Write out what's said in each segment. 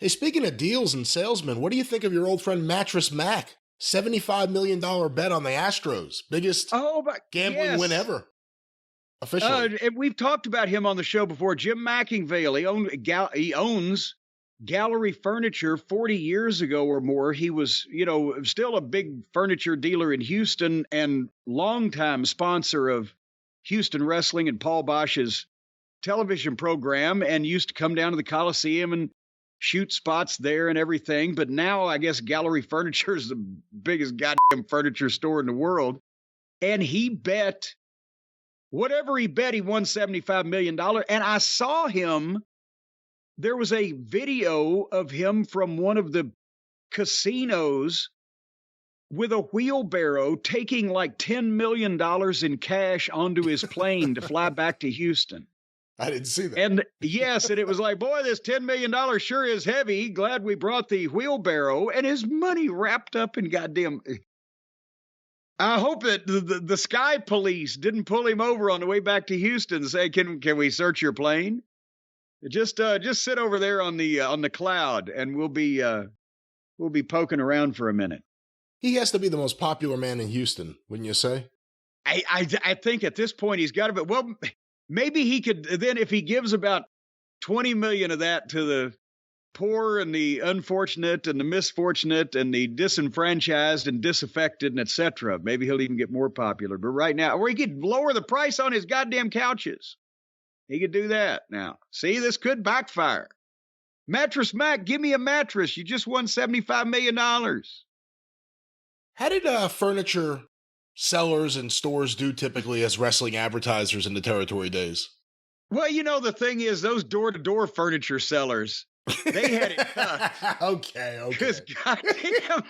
Hey, speaking of deals and salesmen, what do you think of your old friend Mattress Mac? $75 million bet on the Astros. Biggest Oh, but gambling win yes. ever, officially. And we've talked about him on the show before. Jim McIngvale. He owns Gallery Furniture. 40 years ago or more, he was, still a big furniture dealer in Houston and longtime sponsor of Houston Wrestling and Paul Bosch's television program, and used to come down to the Coliseum and shoot spots there and everything. But now I guess Gallery Furniture is the biggest goddamn furniture store in the world. And he bet whatever he bet, he won $75 million. And I saw him. There was a video of him from one of the casinos with a wheelbarrow taking like $10 million in cash onto his plane to fly back to Houston. I didn't see that. And yes, and it was like, boy, this $10 million sure is heavy. Glad we brought the wheelbarrow. And his money wrapped up in goddamn. I hope that the Sky Police didn't pull him over on the way back to Houston and say, "Can we search your plane? Just sit over there on the cloud, and we'll be poking around for a minute." He has to be the most popular man in Houston, wouldn't you say? I think at this point he's got to be. Well, maybe he could then, if he gives about 20 million of that to the poor and the unfortunate and the misfortunate and the disenfranchised and disaffected and etc. Maybe he'll even get more popular. But right now, or he could lower the price on his goddamn couches. He could do that now. See, this could backfire. Mattress Mac, give me a mattress. You just won $75 million. How did furniture sellers and stores do typically as wrestling advertisers in the territory days? Well, the thing is, those door-to-door furniture sellers, they had it tough. Okay. Because goddamn,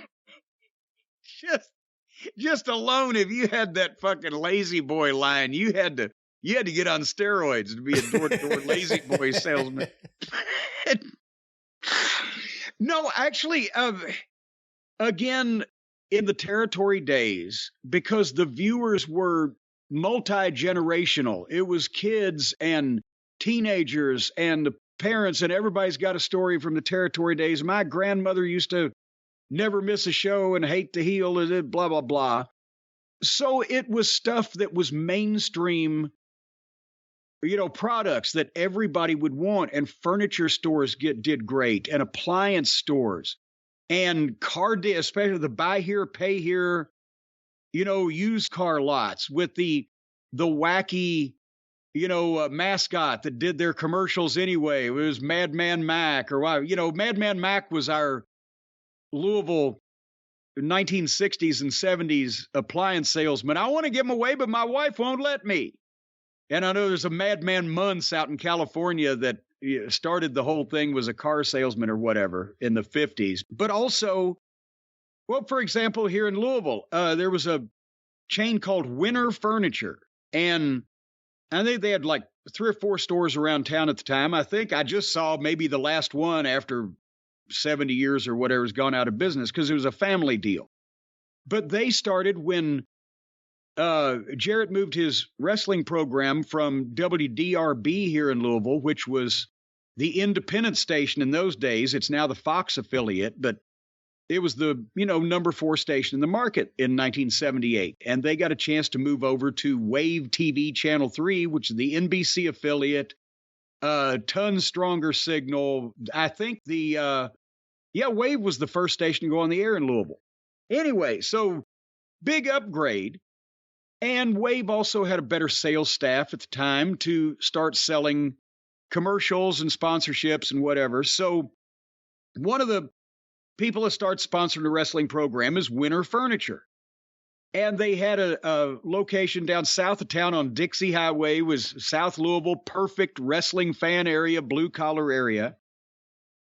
just alone, if you had that fucking lazy boy line, you had to get on steroids to be a door-to-door lazy boy salesman. No, actually, again, in the territory days, because the viewers were multi-generational, it was kids and teenagers and the parents, and everybody's got a story from the territory days. My grandmother used to never miss a show and hate the heel and blah, blah, blah. So it was stuff that was mainstream, products that everybody would want. And furniture stores did great, and appliance stores and especially the buy here, pay here, used car lots with the wacky, mascot that did their commercials anyway. It was Madman Mac, or why, Madman Mac was our Louisville 1960s and 70s appliance salesman. I want to give them away, but my wife won't let me. And I know there's a Madman Munce out in California that started the whole thing, was a car salesman or whatever in the 50s. But also, well, for example, here in Louisville, there was a chain called Winter Furniture. And I think they had like 3 or 4 stores around town at the time. I think I just saw maybe the last one after 70 years or whatever has gone out of business, because it was a family deal. But they started when Jarrett moved his wrestling program from WDRB here in Louisville, which was the independent station in those days. It's now the Fox affiliate, but it was the, number 4 station in the market in 1978. And they got a chance to move over to Wave TV Channel 3, which is the NBC affiliate, tons stronger signal. I think Wave was the first station to go on the air in Louisville. Anyway, so big upgrade. And Wave also had a better sales staff at the time to start selling commercials and sponsorships and whatever. So one of the people that start sponsoring the wrestling program is Winter Furniture. And they had a location down south of town on Dixie Highway, was South Louisville, perfect wrestling fan area, blue collar area.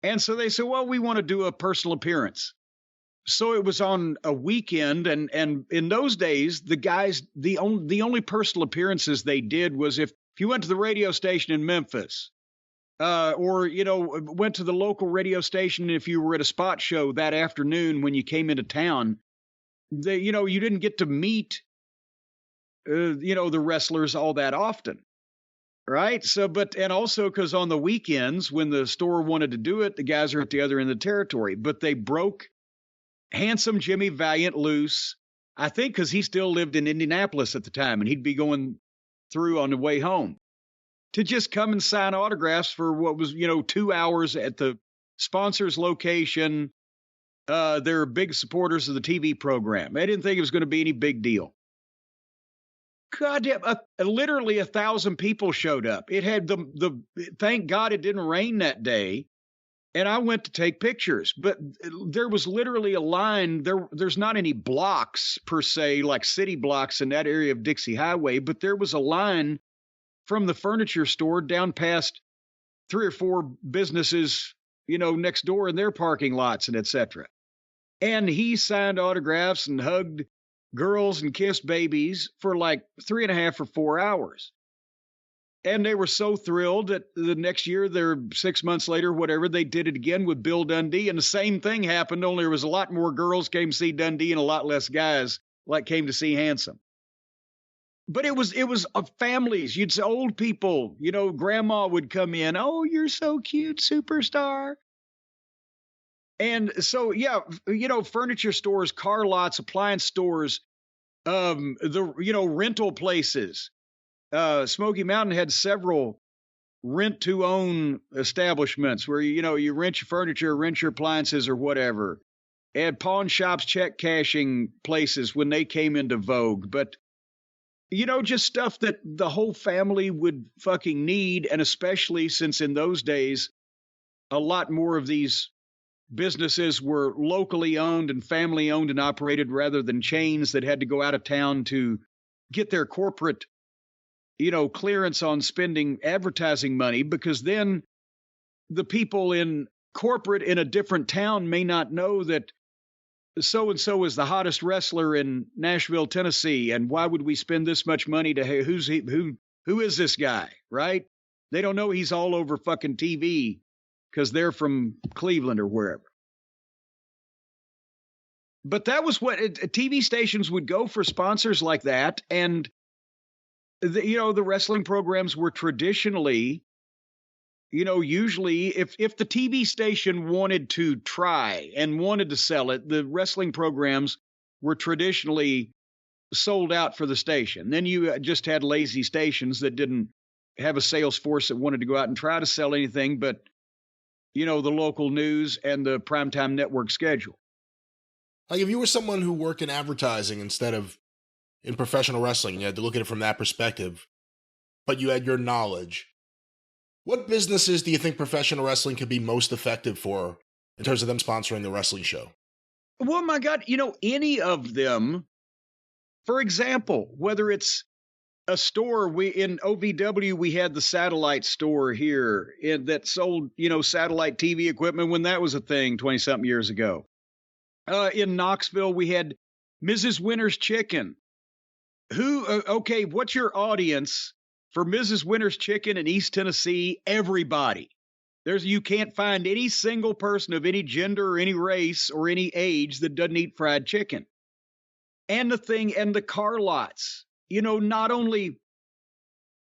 And so they said, well, we want to do a personal appearance. So it was on a weekend, and in those days, the guys, the only personal appearances they did was if you went to the radio station in Memphis, or went to the local radio station if you were at a spot show that afternoon when you came into town. You didn't get to meet the wrestlers all that often. Right. So, and also because on the weekends when the store wanted to do it, the guys are at the other end of the territory. But they broke handsome Jimmy Valiant loose, I think, because he still lived in Indianapolis at the time and he'd be going through on the way home to just come and sign autographs for what was, 2 hours at the sponsor's location. They're big supporters of the TV program. They didn't think it was going to be any big deal. Goddamn, literally 1,000 people showed up. It had thank God it didn't rain that day. And I went to take pictures, but there was literally a line. There's not any blocks per se, like city blocks in that area of Dixie Highway, but there was a line from the furniture store down past 3 or 4 businesses, next door in their parking lots and etc. And he signed autographs and hugged girls and kissed babies for like 3.5 or 4 hours. And they were so thrilled that the next year, 6 months later, whatever, they did it again with Bill Dundee. And the same thing happened, only there was a lot more girls came to see Dundee and a lot less guys came to see Handsome. But it was families. You'd say old people, grandma would come in. Oh, you're so cute, superstar. And so, yeah, furniture stores, car lots, appliance stores, rental places. Smoky Mountain had several rent to own establishments where, you rent your furniture, rent your appliances or whatever. And pawn shops, check cashing places when they came into vogue. But, just stuff that the whole family would fucking need. And especially since in those days, a lot more of these businesses were locally owned and family owned and operated rather than chains that had to go out of town to get their corporate, clearance on spending advertising money, because then the people in corporate in a different town may not know that so-and-so is the hottest wrestler in Nashville, Tennessee. And why would we spend this much money to, hey, who is this guy? Right. They don't know he's all over fucking TV because they're from Cleveland or wherever. But that was what TV stations would go for sponsors like that. And, the wrestling programs were traditionally, usually if the TV station wanted to try and wanted to sell it, the wrestling programs were traditionally sold out for the station. Then you just had lazy stations that didn't have a sales force that wanted to go out and try to sell anything but, the local news and the primetime network schedule. Like if you were someone who worked in advertising instead of in professional wrestling, you had to look at it from that perspective, but you had your knowledge. What businesses do you think professional wrestling could be most effective for in terms of them sponsoring the wrestling show? Well, my God, any of them, for example, whether it's a store, in OVW, we had the satellite store here that sold, satellite TV equipment when that was a thing 20-something years ago. In Knoxville, we had Mrs. Winter's Chicken. What's your audience for Mrs. Winter's Chicken in East Tennessee? Everybody. You can't find any single person of any gender or any race or any age that doesn't eat fried chicken. And the car lots, not only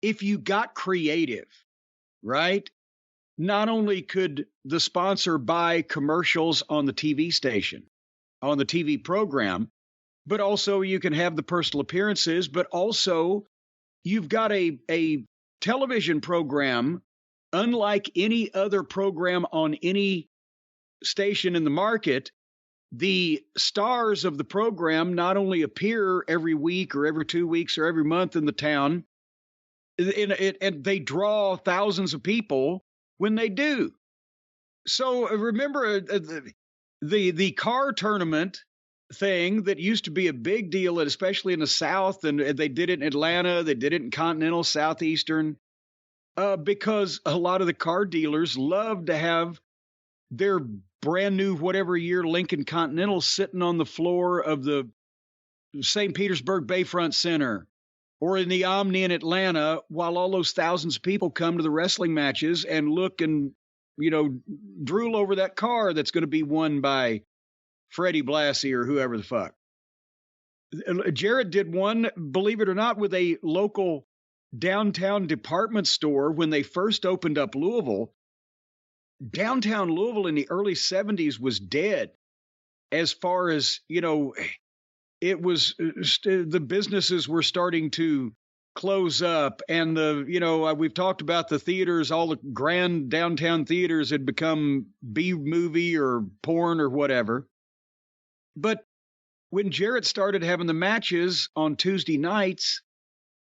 if you got creative, right? Not only could the sponsor buy commercials on the TV station, on the TV program, but also you can have the personal appearances, but also you've got a television program, unlike any other program on any station in the market. The stars of the program not only appear every week or every 2 weeks or every month in the town, and they draw thousands of people when they do. So remember the car tournament thing that used to be a big deal, especially in the South, and they did it in Atlanta, they did it in Continental, Southeastern, because a lot of the car dealers love to have their brand new whatever year Lincoln Continental sitting on the floor of the St. Petersburg Bayfront Center or in the Omni in Atlanta, while all those thousands of people come to the wrestling matches and look and, drool over that car that's going to be won by Freddie Blassie or whoever the fuck. Jared did one, believe it or not, with a local downtown department store when they first opened up Louisville. Downtown Louisville in the early 70s was dead as far as, it was the businesses were starting to close up, and we've talked about the theaters, all the grand downtown theaters had become B movie or porn or whatever. But when Jarrett started having the matches on Tuesday nights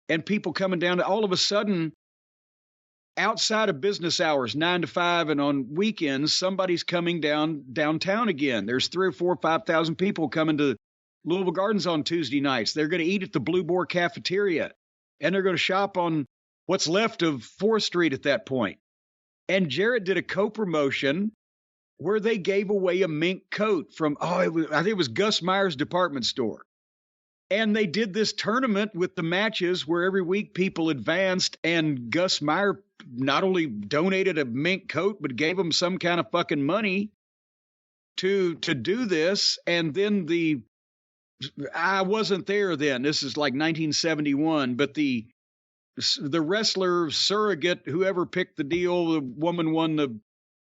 and people coming down, all of a sudden, outside of business hours, 9 to 5, and on weekends, somebody's coming downtown again. There's 3 or 4 or 5,000 people coming to Louisville Gardens on Tuesday nights. They're going to eat at the Blue Boar Cafeteria, and they're going to shop on what's left of 4th Street at that point. And Jarrett did a co-promotion where they gave away a mink coat from, I think it was Gus Meyer's department store. And they did this tournament with the matches where every week people advanced, and Gus Meyer not only donated a mink coat, but gave them some kind of fucking money to do this. And then I wasn't there then. This is like 1971, but the wrestler surrogate, whoever picked the deal, the woman won the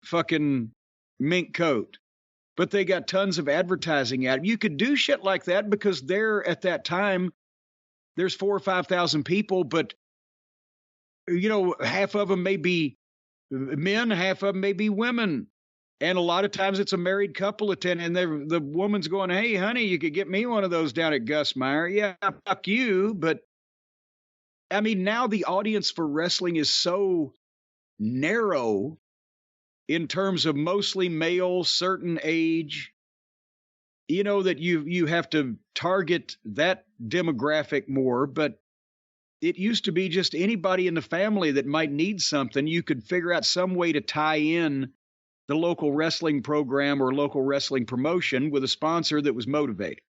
fucking mink coat. But they got tons of advertising at it. You could do shit like that because there at that time, there's 4,000 or 5,000 people, but half of them may be men, half of them may be women. And a lot of times it's a married couple attending, and the woman's going, "Hey, honey, you could get me one of those down at Gus Meyer." Yeah, fuck you. But I mean, now the audience for wrestling is so narrow in terms of mostly male, certain age, that you have to target that demographic more. But it used to be just anybody in the family that might need something. You could figure out some way to tie in the local wrestling program or local wrestling promotion with a sponsor that was motivated.